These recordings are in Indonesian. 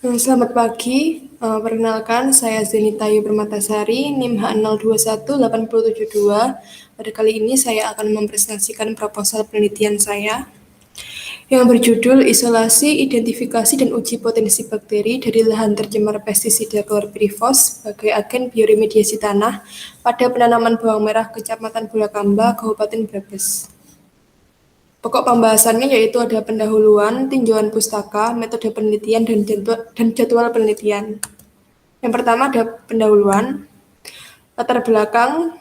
Selamat pagi, perkenalkan saya Zenita Ayu Permatasari, NIM H021872. Pada kali ini saya akan mempresentasikan proposal penelitian saya yang berjudul Isolasi, Identifikasi, dan Uji Potensi Bakteri dari Lahan Tercemar Pestisida Chlorpyrifos sebagai agen bioremediasi tanah pada penanaman bawang merah Kecamatan Bulakamba, Kabupaten Brebes. Pokok pembahasannya yaitu ada pendahuluan, tinjauan pustaka, metode penelitian, dan jadwal penelitian. Yang pertama ada pendahuluan. Latar belakang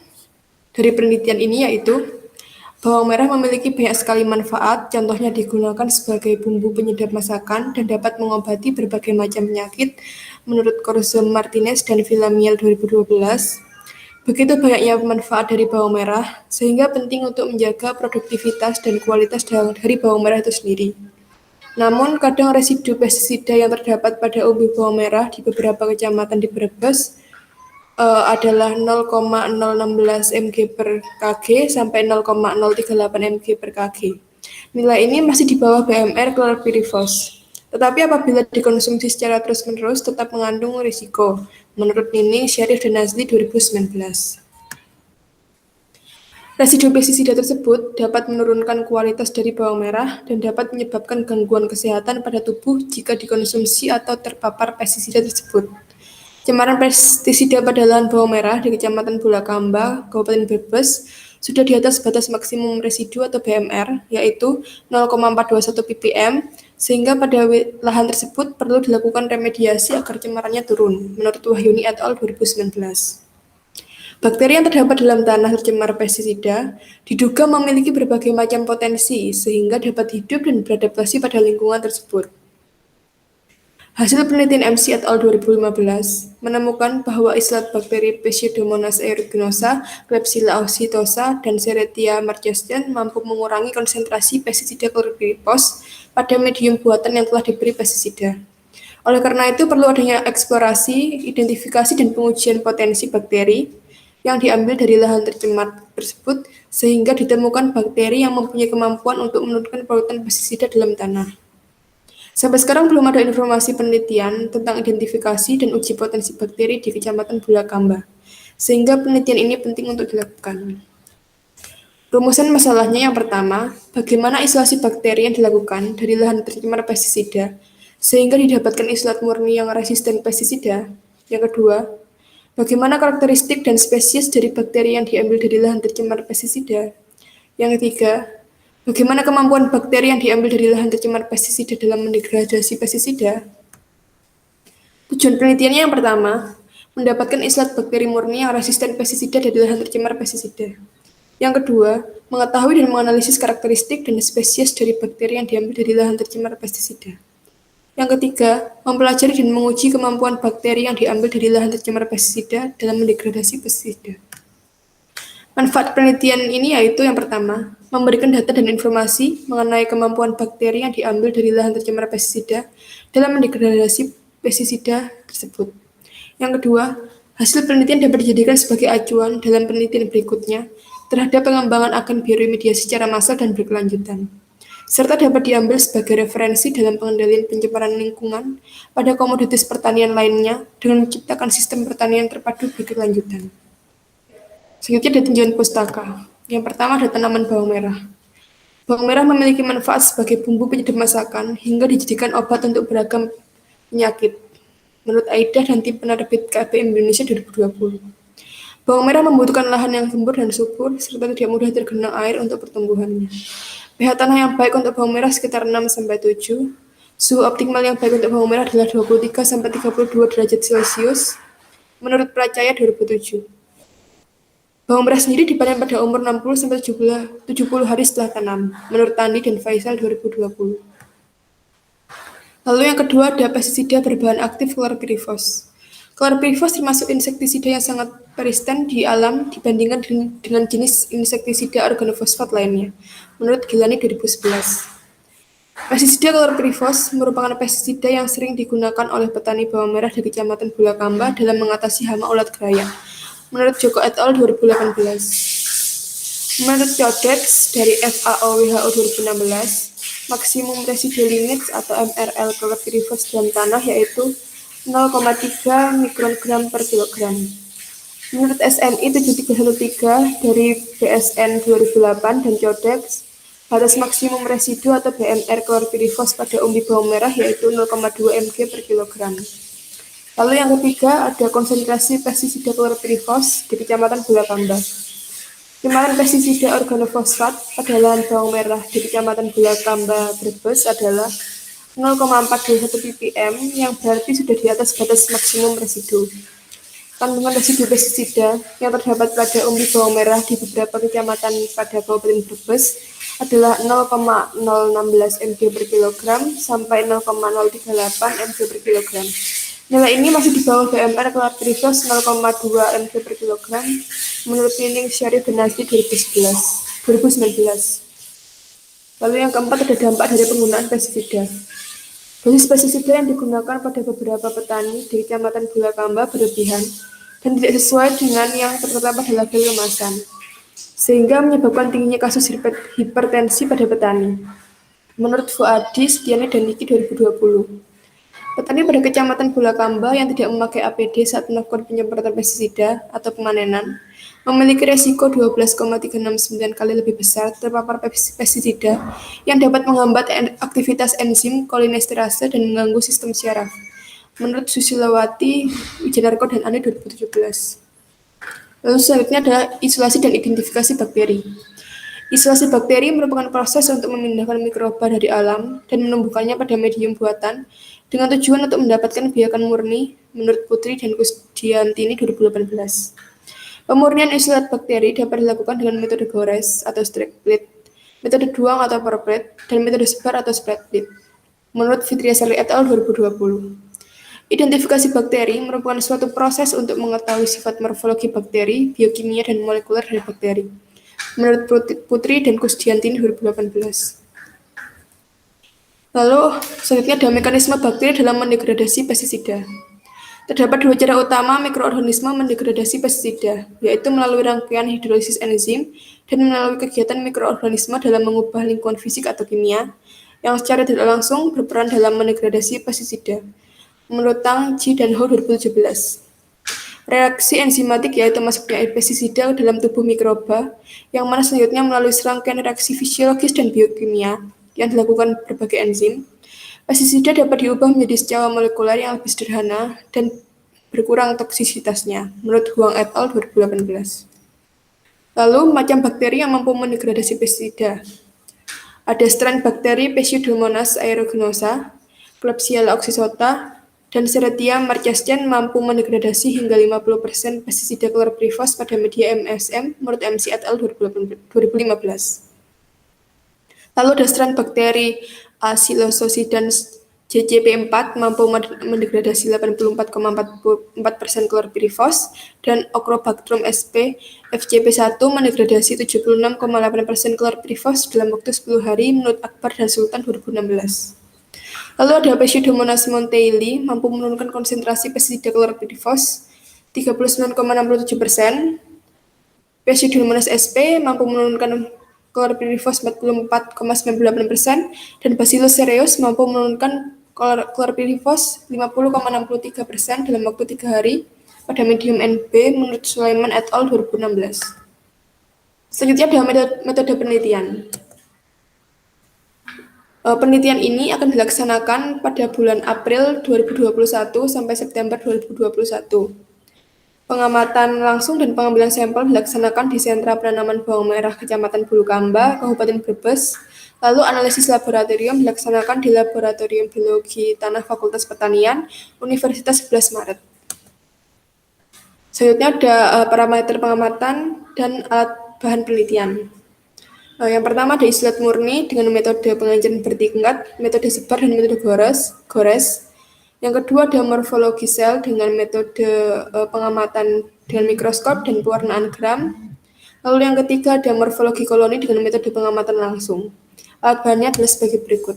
dari penelitian ini yaitu bawang merah memiliki banyak sekali manfaat, contohnya digunakan sebagai bumbu penyedap masakan dan dapat mengobati berbagai macam penyakit menurut Corso Martinez dan Villamil 2012. Begitu banyaknya manfaat dari bawang merah, sehingga penting untuk menjaga produktivitas dan kualitas dari bawang merah itu sendiri. Namun, kadang residu pestisida yang terdapat pada umbi bawang merah di beberapa kecamatan di Brebes adalah 0,016 mg per kg sampai 0,038 mg per kg. Nilai ini masih di bawah BMR chlorpyrifos. Tetapi apabila dikonsumsi secara terus-menerus tetap mengandung risiko, menurut Nining, Syarif, dan Nazli 2019. Residu pestisida tersebut dapat menurunkan kualitas dari bawang merah dan dapat menyebabkan gangguan kesehatan pada tubuh jika dikonsumsi atau terpapar pestisida tersebut. Cemaran pestisida pada lahan bawang merah di Kecamatan Bulakamba, Kabupaten Brebes, sudah di atas batas maksimum residu atau BMR, yaitu 0,421 ppm, sehingga pada lahan tersebut perlu dilakukan remediasi agar cemarannya turun, menurut Wahyuni et al. 2019. Bakteri yang terdapat dalam tanah tercemar pestisida diduga memiliki berbagai macam potensi sehingga dapat hidup dan beradaptasi pada lingkungan tersebut. Hasil penelitian MC et al. 2015 menemukan bahwa isolat bakteri Pseudomonas aeruginosa, Klebsiella ocitosa, dan Serratia marcescens mampu mengurangi konsentrasi pestisida chlorpyrifos pada medium buatan yang telah diberi pestisida. Oleh karena itu, perlu adanya eksplorasi, identifikasi, dan pengujian potensi bakteri yang diambil dari lahan tercemar tersebut sehingga ditemukan bakteri yang mempunyai kemampuan untuk menurunkan polutan pestisida dalam tanah. Sampai sekarang belum ada informasi penelitian tentang identifikasi dan uji potensi bakteri di Kecamatan Bulakamba, sehingga penelitian ini penting untuk dilakukan. Rumusan masalahnya yang pertama, bagaimana isolasi bakteri yang dilakukan dari lahan tercemar pestisida sehingga didapatkan isolat murni yang resisten pestisida. Yang kedua, bagaimana karakteristik dan spesies dari bakteri yang diambil dari lahan tercemar pestisida. Yang ketiga, bagaimana kemampuan bakteri yang diambil dari lahan tercemar pestisida dalam mendegradasi pestisida. Tujuan penelitiannya yang pertama, mendapatkan isolat bakteri murni yang resisten pestisida dari lahan tercemar pestisida. Yang kedua, mengetahui dan menganalisis karakteristik dan spesies dari bakteri yang diambil dari lahan tercemar pestisida. Yang ketiga, mempelajari dan menguji kemampuan bakteri yang diambil dari lahan tercemar pestisida dalam mendegradasi pestisida. Manfaat penelitian ini yaitu yang pertama, memberikan data dan informasi mengenai kemampuan bakteri yang diambil dari lahan tercemar pestisida dalam mendegradasi pestisida tersebut. Yang kedua, hasil penelitian dapat dijadikan sebagai acuan dalam penelitian berikutnya terhadap pengembangan agen bioremediasi secara massal dan berkelanjutan, serta dapat diambil sebagai referensi dalam pengendalian pencemaran lingkungan pada komoditas pertanian lainnya dengan menciptakan sistem pertanian terpadu berkelanjutan. Selanjutnya ada tinjauan pustaka. Yang pertama ada tanaman bawang merah. Bawang merah memiliki manfaat sebagai bumbu penyedap masakan hingga dijadikan obat untuk beragam penyakit, menurut Aida dan tim penerbit KBM Indonesia 2020. Bawang merah membutuhkan lahan yang gembur dan subur, serta tidak mudah tergenang air untuk pertumbuhannya. pH tanah yang baik untuk bawang merah sekitar 6-7. Suhu optimal yang baik untuk bawang merah adalah 23-32 derajat Celcius, menurut Pracaya 2007. Bawang merah sendiri dipanen pada umur 60-70 hari setelah tanam, menurut Tandi dan Faisal 2020. Lalu yang kedua ada pestisida berbahan aktif chlorpyrifos. Chlorpyrifos termasuk insektisida yang sangat persisten di alam dibandingkan dengan jenis insektisida organofosfat lainnya, menurut Gilani 2011. Pestisida chlorpyrifos merupakan pestisida yang sering digunakan oleh petani bawang merah di Kecamatan Bulakamba dalam mengatasi hama ulat gerayak, menurut Joko et al. 2018. Menurut Codex dari FAO WHO 2016, maksimum residu limit atau MRL chlorpyrifos dalam tanah yaitu 0,3 mikrogram per kilogram. Menurut SMI 7313 dari BSN 2008 dan Codex, batas maksimum residu atau BMR chlorpyrifos pada umbi bawang merah yaitu 0,2 mg per kilogram. Lalu yang ketiga ada konsentrasi pestisida chlorpyrifos di Kecamatan Bulakamba. Cemaran pestisida organofosfat pada lahan bawang merah di Kecamatan Bulakamba, Brebes adalah 0,421 ppm yang berarti sudah di atas batas maksimum residu. Kandungan residu pestisida yang terdapat pada umbi bawang merah di beberapa kecamatan pada Kabupaten Brebes adalah 0,016 mg per kilogram sampai 0,038 mg per kilogram. Nilai ini masih di bawah BMR chlorpyrifos 0,2 mg per kilogram menurut Nining Syarif dan Nasri 2019. Lalu yang keempat ada dampak dari penggunaan pestisida. Dosis pestisida yang digunakan pada beberapa petani di Kecamatan Bulakamba berlebihan dan tidak sesuai dengan yang tertera pada label kemasan, sehingga menyebabkan tingginya kasus hipertensi pada petani. Menurut Fuadi, Setiani dan Niki 2020. Petani pada Kecamatan Bulakamba yang tidak memakai APD saat melakukan penyemprotan pestisida atau pemanenan memiliki resiko 12,369 kali lebih besar terpapar pestisida yang dapat menghambat aktivitas enzim kolinesterase dan mengganggu sistem syaraf. Menurut Susilawati, Wijanarko dan Ani 2017. Lalu selanjutnya adalah isolasi dan identifikasi bakteri. Isolasi bakteri merupakan proses untuk memindahkan mikroba dari alam dan menumbuhkannya pada medium buatan dengan tujuan untuk mendapatkan biakan murni, menurut Putri dan Kusdiantini 2018. Pemurnian isolat bakteri dapat dilakukan dengan metode gores atau strike plate, metode duang atau pour plate, dan metode sebar atau spread plate, menurut Fitria Sari et al. 2020. Identifikasi bakteri merupakan suatu proses untuk mengetahui sifat morfologi bakteri, biokimia, dan molekuler dari bakteri, menurut Putri dan Kusdiantini 2018. Lalu, selanjutnya ada mekanisme bakteri dalam mendegradasi pestisida. Terdapat dua cara utama mikroorganisme mendegradasi pestisida, yaitu melalui rangkaian hidrolisis enzim dan melalui kegiatan mikroorganisme dalam mengubah lingkungan fisik atau kimia, yang secara tidak langsung berperan dalam mendegradasi pestisida, menurut Tang, Ji, dan Ho 2017. Reaksi enzimatik yaitu masuknya pestisida dalam tubuh mikroba, yang mana selanjutnya melalui serangkaian reaksi fisiologis dan biokimia yang dilakukan berbagai enzim. Pestisida dapat diubah menjadi senyawa molekuler yang lebih sederhana dan berkurang toksisitasnya, menurut Huang et al. 2018. Lalu, macam bakteri yang mampu mendegradasi pestisida. Ada strain bakteri Pseudomonas aeruginosa, Klebsiella oxyzota, dan Serratia marchescens mampu mendegradasi hingga 50% pestisida chlorpyrifos pada media MSM menurut MC et al. 2015. Lalu ada strain bakteri Acylosocydans JCP4 mampu mendegradasi 84,4% chlorpyrifos dan Ochrobactrum sp FCP1 mendegradasi 76,8% chlorpyrifos dalam waktu 10 hari menurut Akbar dan Sultan 2016. Lalu ada Pseudomonas monteili mampu menurunkan konsentrasi pestisida chlorpyrifos 39,67%, Pseudomonas sp mampu menurunkan chlorpyrifos 44,98%, dan Bacillus cereus mampu menurunkan chlorpyrifos 50,63% dalam waktu 3 hari pada medium NB menurut Sulaiman et al. 2016. Selanjutnya ada metode penelitian. Penelitian ini akan dilaksanakan pada bulan April 2021 sampai September 2021. Pengamatan langsung dan pengambilan sampel dilaksanakan di Sentra Penanaman Bawang Merah Kecamatan Bulakamba, Kabupaten Brebes. Lalu analisis laboratorium dilaksanakan di Laboratorium Biologi Tanah Fakultas Pertanian, Universitas 11 Maret. Selanjutnya ada parameter pengamatan dan alat bahan penelitian. Yang pertama ada isolat murni dengan metode pengajian bertingkat, metode sebar, dan metode gores. Yang kedua ada morfologi sel dengan metode pengamatan dengan mikroskop dan pewarnaan gram. Lalu yang ketiga ada morfologi koloni dengan metode pengamatan langsung. Alat bahannya adalah sebagai berikut.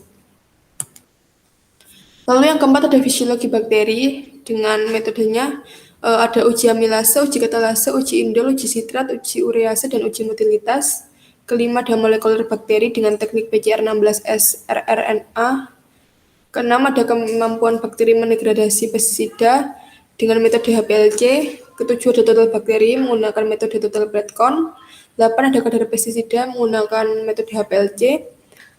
Lalu yang keempat ada fisiologi bakteri dengan metodenya ada uji amilase, uji katalase, uji indol, uji sitrat, uji urease, dan uji motilitas. Kelima, ada molekuler bakteri dengan teknik PCR 16S rRNA. Keenam, ada kemampuan bakteri mendegradasi pestisida dengan metode HPLC. Ketujuh, ada total bakteri menggunakan metode total blood count. 8, ada kadar pestisida menggunakan metode HPLC.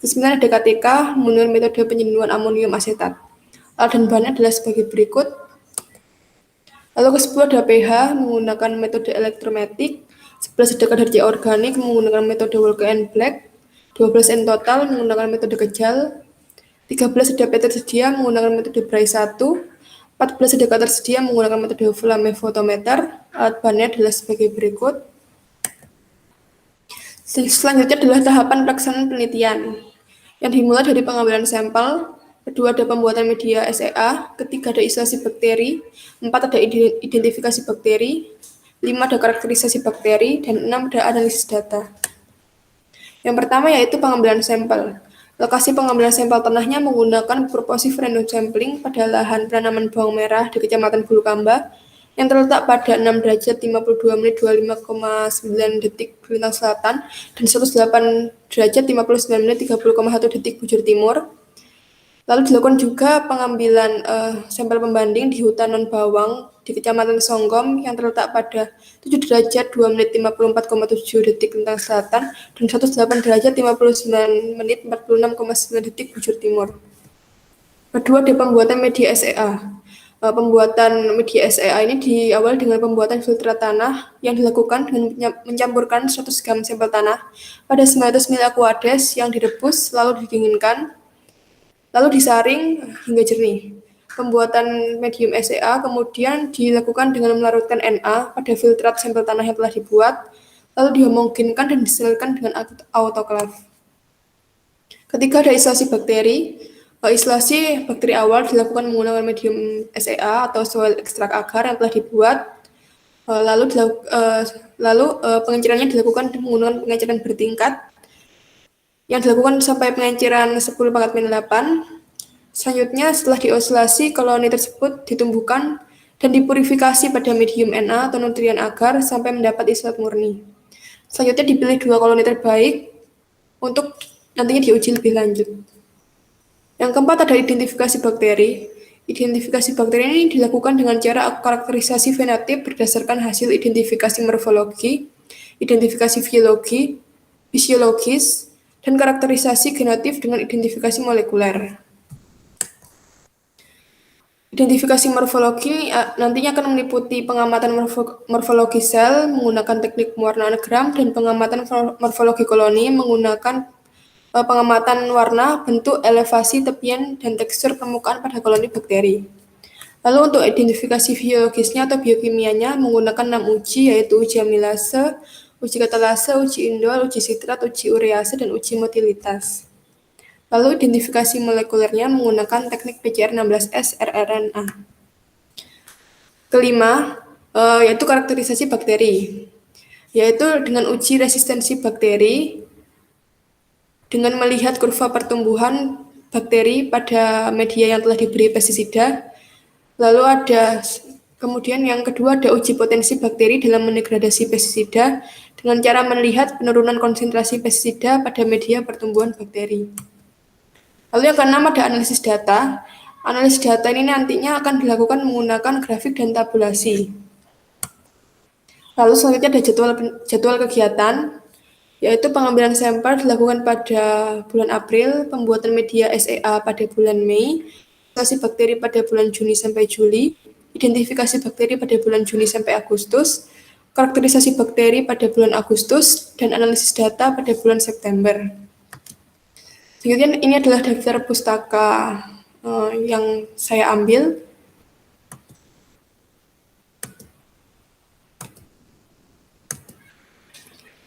Kesembilan, ada KTK menggunakan metode penyeduhan amonium asetat. Alat dan bahannya adalah sebagai berikut. Lalu ke-10 ada pH menggunakan metode elektrometik. 11 ada kadar C organik menggunakan metode Wolke and Black. 12 in total menggunakan metode Kejal. 13 ada P tersedia menggunakan metode Bray 1. 14 ada K tersedia menggunakan metode Flame photometer. Alat bahannya adalah sebagai berikut. Selanjutnya adalah tahapan pelaksanaan penelitian yang dimulai dari pengambilan sampel. Kedua, ada pembuatan media SEA. Ketiga, ada isolasi bakteri. 4, ada identifikasi bakteri. 5, ada karakterisasi bakteri. Dan 6, ada analisis data. Yang pertama yaitu pengambilan sampel. Lokasi pengambilan sampel tanahnya menggunakan purposive random sampling pada lahan penanaman bawang merah di Kecamatan Bulukamba yang terletak pada 6 derajat 52 menit 25,9 detik lintang selatan dan 108 derajat 59 menit 30,1 detik bujur timur. Lalu dilakukan juga pengambilan sampel pembanding di hutan non-bawang di Kecamatan Songgom yang terletak pada 7 derajat 2 menit 54,7 detik lintang selatan dan 108 derajat 59 menit 46,9 detik bujur timur. Kedua, di pembuatan media SEA. Pembuatan media SEA ini diawali dengan pembuatan filtrat tanah yang dilakukan dengan mencampurkan 100 gram sampel tanah pada 900 ml Aquades yang direbus lalu didinginkan lalu disaring hingga jernih. Pembuatan medium SEA kemudian dilakukan dengan melarutkan Na pada filtrat sampel tanah yang telah dibuat, lalu dihomogенkan dan disterilkan dengan autoklaf. Ketiga, ada isolasi bakteri. Isolasi bakteri awal dilakukan menggunakan medium SEA atau soil extract agar yang telah dibuat. Lalu pengencerannya dilakukan menggunakan pengenceran bertingkat yang dilakukan sampai pengenceran 10⁻8. Selanjutnya, setelah diisolasi, koloni tersebut ditumbuhkan dan dipurifikasi pada medium Na atau nutrien agar sampai mendapat isolat murni. Selanjutnya dipilih 2 koloni terbaik untuk nantinya diuji lebih lanjut. Yang keempat, ada identifikasi bakteri. Identifikasi bakteri ini dilakukan dengan cara karakterisasi fenotip berdasarkan hasil identifikasi morfologi, identifikasi fisiologis, dan karakterisasi genotip dengan identifikasi molekuler. Identifikasi morfologi nantinya akan meliputi pengamatan morfologi sel menggunakan teknik pewarnaan gram dan pengamatan morfologi koloni menggunakan pengamatan warna, bentuk, elevasi, tepian, dan tekstur permukaan pada koloni bakteri. Lalu untuk identifikasi biologisnya atau biokimianya menggunakan 6 uji yaitu uji amilase, uji katalase, uji indol, uji sitrat, uji urease, dan uji motilitas. Lalu identifikasi molekulernya menggunakan teknik PCR 16S rRNA. Kelima, yaitu karakterisasi bakteri, yaitu dengan uji resistensi bakteri dengan melihat kurva pertumbuhan bakteri pada media yang telah diberi pestisida. Lalu kemudian yang kedua ada uji potensi bakteri dalam mendegradasi pestisida dengan cara melihat penurunan konsentrasi pestisida pada media pertumbuhan bakteri. Lalu yang keenam ada analisis data. Analisis data ini nantinya akan dilakukan menggunakan grafik dan tabulasi. Lalu selanjutnya ada jadwal kegiatan, yaitu pengambilan sampel dilakukan pada bulan April, pembuatan media SEA pada bulan Mei, isolasi bakteri pada bulan Juni sampai Juli, identifikasi bakteri pada bulan Juni sampai Agustus, karakterisasi bakteri pada bulan Agustus, dan analisis data pada bulan September. Selanjutnya ini adalah daftar pustaka yang saya ambil.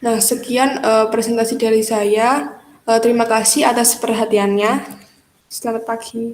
Nah, sekian presentasi dari saya. Terima kasih atas perhatiannya. Selamat pagi.